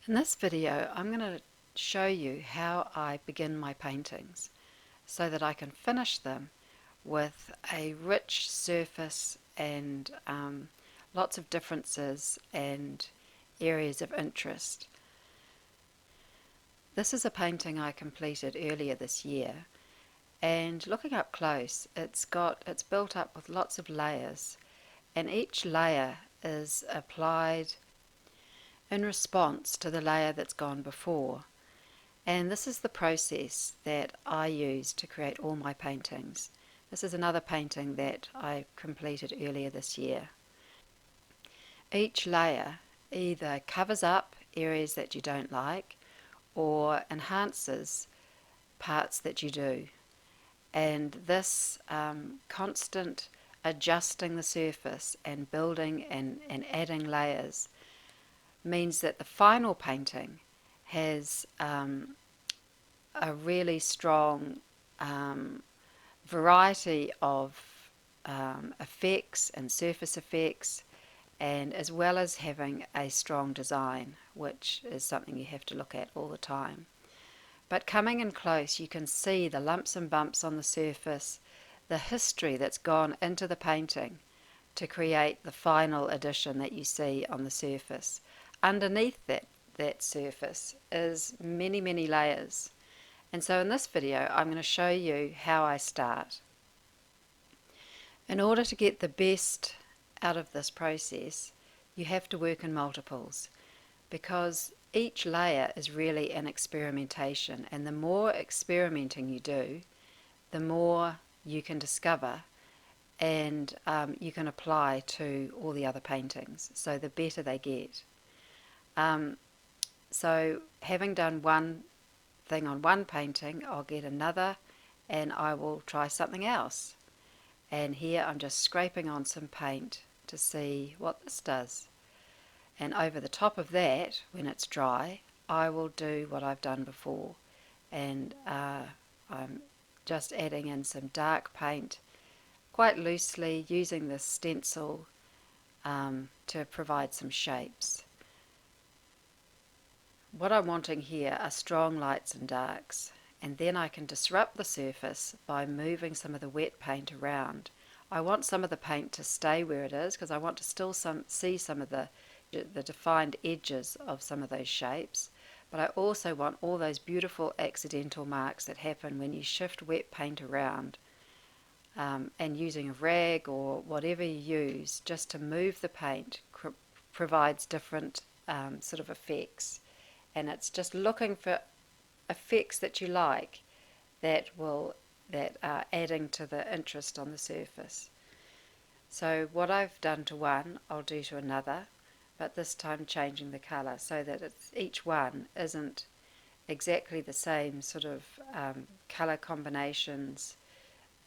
In this video, I'm going to show you how I begin my paintings so that I can finish them with a rich surface and lots of differences and areas of interest. This is a painting I completed earlier this year, and looking up close, it's built up with lots of layers, and each layer is applied in response to the layer that's gone before. And this is the process that I use to create all my paintings. This is another painting that I completed earlier this year. Each layer either covers up areas that you don't like or enhances parts that you do. And this constant adjusting the surface and building and adding layers means that the final painting has a really strong variety of effects and surface effects, and as well as having a strong design, which is something you have to look at all the time. But coming in close, you can see the lumps and bumps on the surface, the history that's gone into the painting to create the final edition that you see on the surface. Underneath that surface is many, many layers. And so in this video, I'm going to show you how I start. In order to get the best out of this process, you have to work in multiples, because each layer is really an experimentation, and the more experimenting you do, the more you can discover and you can apply to all the other paintings, so the better they get. So having done one thing on one painting, I'll get another and I will try something else. And here I'm just scraping on some paint to see what this does. And over the top of that, when it's dry, I will do what I've done before. And I'm just adding in some dark paint quite loosely, using this stencil to provide some shapes. What I'm wanting here are strong lights and darks, and then I can disrupt the surface by moving some of the wet paint around. I want some of the paint to stay where it is because I want to still see some of the defined edges of some of those shapes, but I also want all those beautiful accidental marks that happen when you shift wet paint around, and using a rag or whatever you use just to move the paint provides different sort of effects. And it's just looking for effects that you like that are adding to the interest on the surface. So what I've done to one, I'll do to another, but this time changing the colour so that each one isn't exactly the same sort of colour combinations.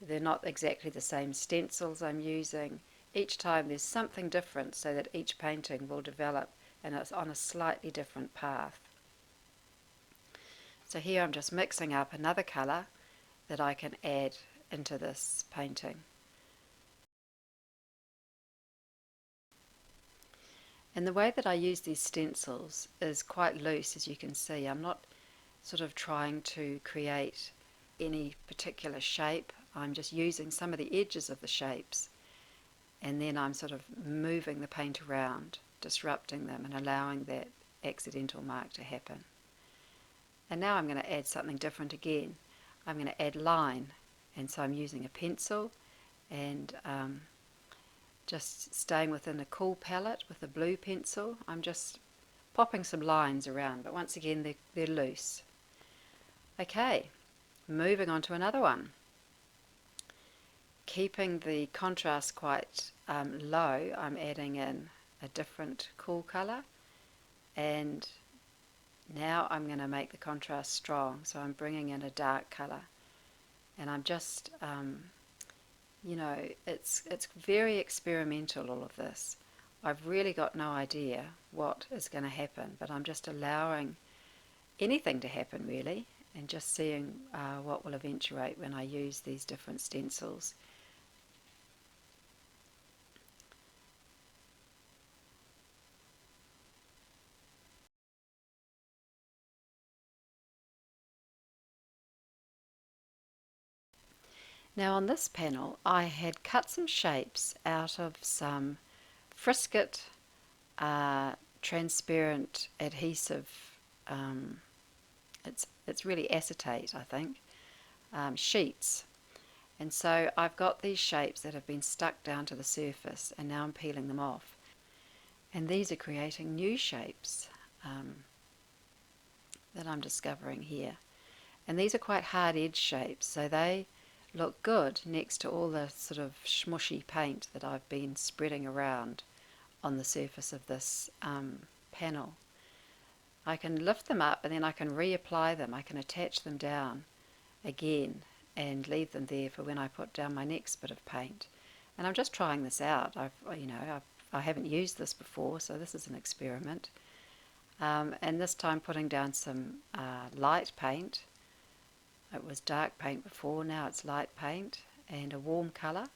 They're not exactly the same stencils I'm using. Each time there's something different so that each painting will develop and it's on a slightly different path. So here I'm just mixing up another colour that I can add into this painting. And the way that I use these stencils is quite loose, as you can see. I'm not sort of trying to create any particular shape. I'm just using some of the edges of the shapes, and then I'm sort of moving the paint around, disrupting them and allowing that accidental mark to happen. And now I'm going to add something different again. I'm going to add line, and so I'm using a pencil and just staying within a cool palette with a blue pencil. I'm just popping some lines around, but once again they're loose. Okay, moving on to another one. Keeping the contrast quite low, I'm adding in a different cool colour, and now I'm going to make the contrast strong, so I'm bringing in a dark colour, and I'm just it's very experimental, all of this. I've really got no idea what is going to happen, but I'm just allowing anything to happen really, and just seeing what will eventuate when I use these different stencils. Now on this panel I had cut some shapes out of some Frisket transparent adhesive, um, it's really acetate I think, sheets. And so I've got these shapes that have been stuck down to the surface and now I'm peeling them off. And these are creating new shapes that I'm discovering here. And these are quite hard edge shapes, so they look good next to all the sort of smushy paint that I've been spreading around on the surface of this panel. I can lift them up and then I can reapply them. I can attach them down again and leave them there for when I put down my next bit of paint. And I'm just trying this out. I haven't used this before, so this is an experiment. And this time putting down some light paint. It was dark paint before, now it's light paint and a warm colour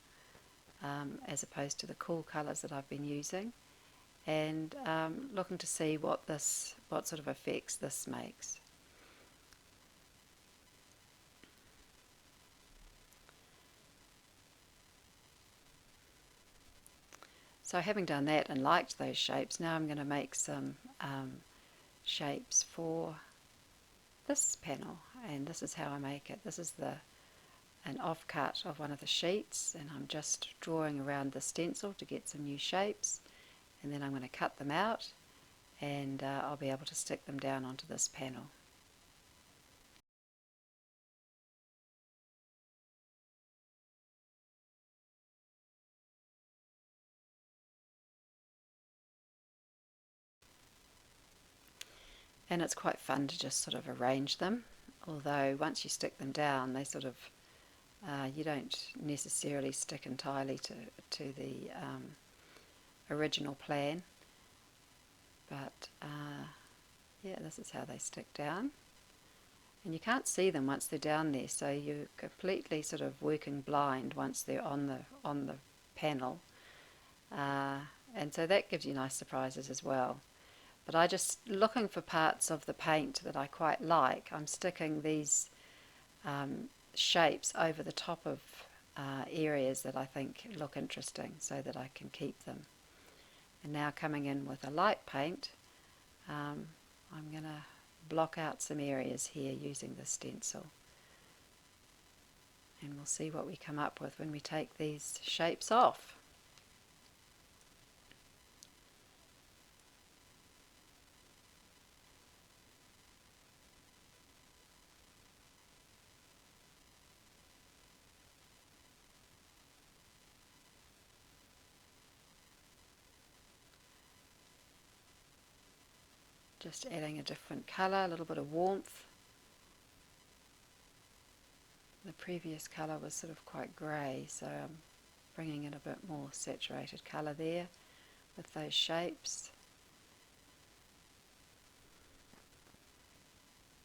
as opposed to the cool colours that I've been using, and looking to see what sort of effects this makes. So having done that and liked those shapes, now I'm going to make some shapes for this panel, and this is how I make it. This is an offcut of one of the sheets, and I'm just drawing around the stencil to get some new shapes, and then I'm going to cut them out and I'll be able to stick them down onto this panel. And it's quite fun to just sort of arrange them, although once you stick them down they sort of you don't necessarily stick entirely to the original plan, but yeah, this is how they stick down, and you can't see them once they're down there, so you're completely sort of working blind once they're on the panel, and so that gives you nice surprises as well. But I just, looking for parts of the paint that I quite like, I'm sticking these shapes over the top of areas that I think look interesting so that I can keep them. And now coming in with a light paint, I'm going to block out some areas here using the stencil. And we'll see what we come up with when we take these shapes off. Just adding a different colour, a little bit of warmth. The previous colour was sort of quite grey, so I'm bringing in a bit more saturated colour there with those shapes,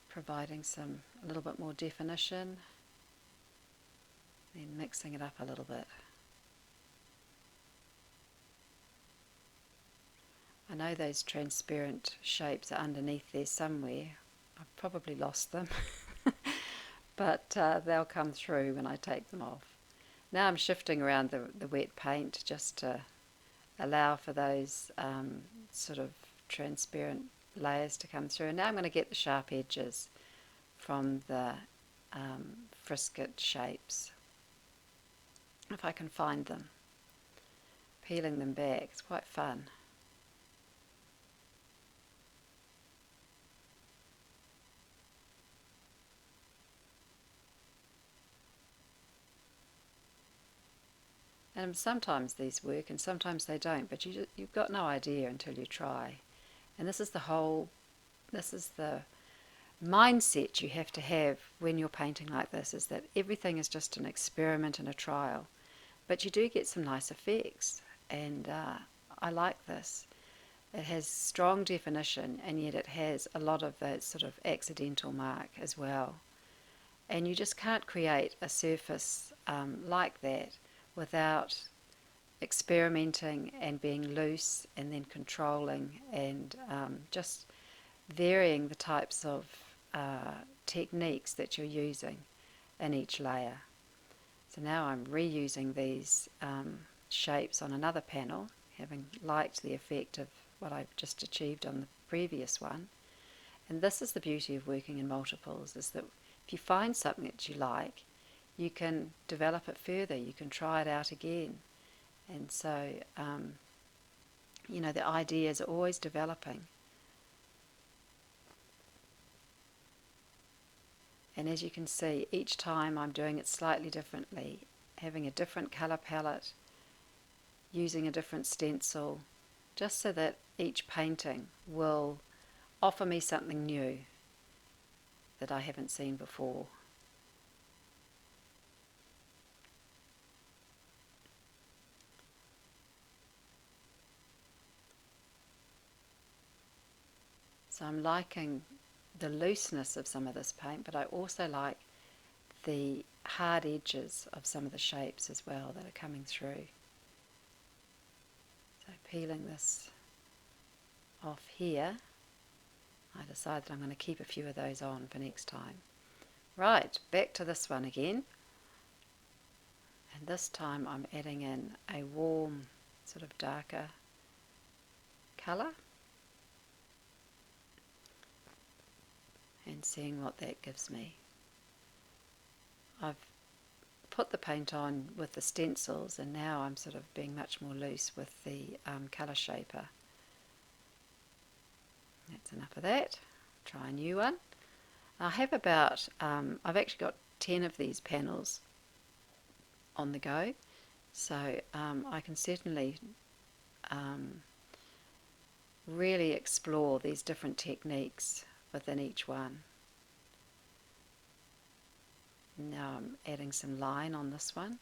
providing a little bit more definition, then mixing it up a little bit. I know those transparent shapes are underneath there somewhere. I've probably lost them, but they'll come through when I take them off. Now I'm shifting around the wet paint just to allow for those sort of transparent layers to come through. And now I'm going to get the sharp edges from the Frisket shapes, if I can find them. Peeling them back, it's quite fun. And sometimes these work and sometimes they don't, but you've got no idea until you try. And this is the mindset you have to have when you're painting like this, is that everything is just an experiment and a trial. But you do get some nice effects, and I like this. It has strong definition, and yet it has a lot of that sort of accidental mark as well. And you just can't create a surface like that without experimenting and being loose and then controlling and just varying the types of techniques that you're using in each layer. So now I'm reusing these shapes on another panel, having liked the effect of what I've just achieved on the previous one. And this is the beauty of working in multiples, is that if you find something that you like, you can develop it further, you can try it out again. And so, the ideas are always developing. And as you can see, each time I'm doing it slightly differently, having a different colour palette, using a different stencil, just so that each painting will offer me something new that I haven't seen before. So I'm liking the looseness of some of this paint, but I also like the hard edges of some of the shapes as well that are coming through. So peeling this off here, I decided I'm going to keep a few of those on for next time. Right, back to this one again. And this time I'm adding in a warm, sort of darker colour and seeing what that gives me. I've put the paint on with the stencils, and now I'm sort of being much more loose with the colour shaper. That's enough of that. Try a new one. I have about, I've actually got 10 of these panels on the go, so I can certainly really explore these different techniques within each one. Now I'm adding some line on this one.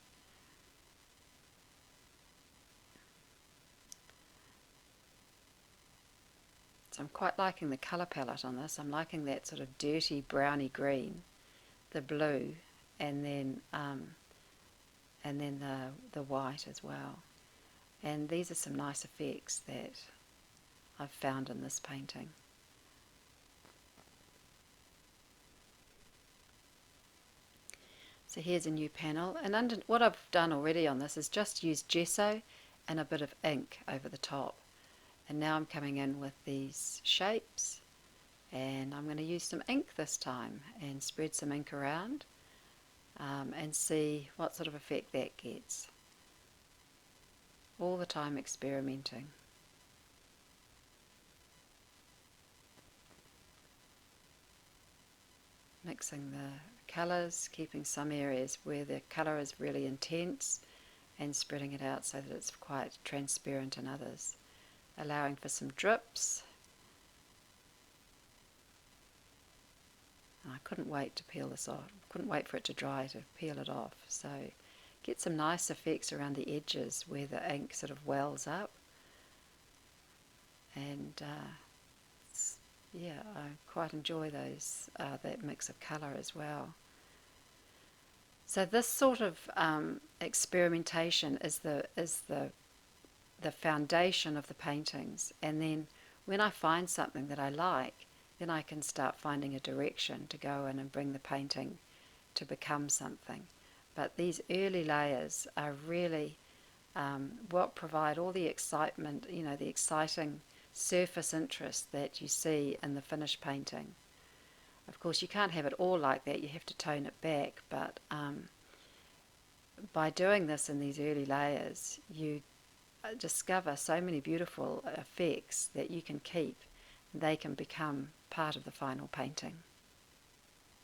So I'm quite liking the colour palette on this. I'm liking that sort of dirty browny green, the blue, and then the white as well. And these are some nice effects that I've found in this painting. So here's a new panel, and what I've done already on this is just use gesso and a bit of ink over the top. And now I'm coming in with these shapes, and I'm going to use some ink this time and spread some ink around and see what sort of effect that gets. All the time experimenting. Mixing the colours, keeping some areas where the colour is really intense and spreading it out so that it's quite transparent in others. Allowing for some drips. I couldn't wait to peel this off. Couldn't wait for it to dry to peel it off. So get some nice effects around the edges where the ink sort of wells up. And yeah, I quite enjoy those that mix of colour as well. So this sort of experimentation is the foundation of the paintings, and then when I find something that I like, then I can start finding a direction to go in and bring the painting to become something. But these early layers are really what provide all the excitement, the exciting surface interest that you see in the finished painting. Of course, you can't have it all like that, you have to tone it back, but by doing this in these early layers, you discover so many beautiful effects that you can keep. They can become part of the final painting.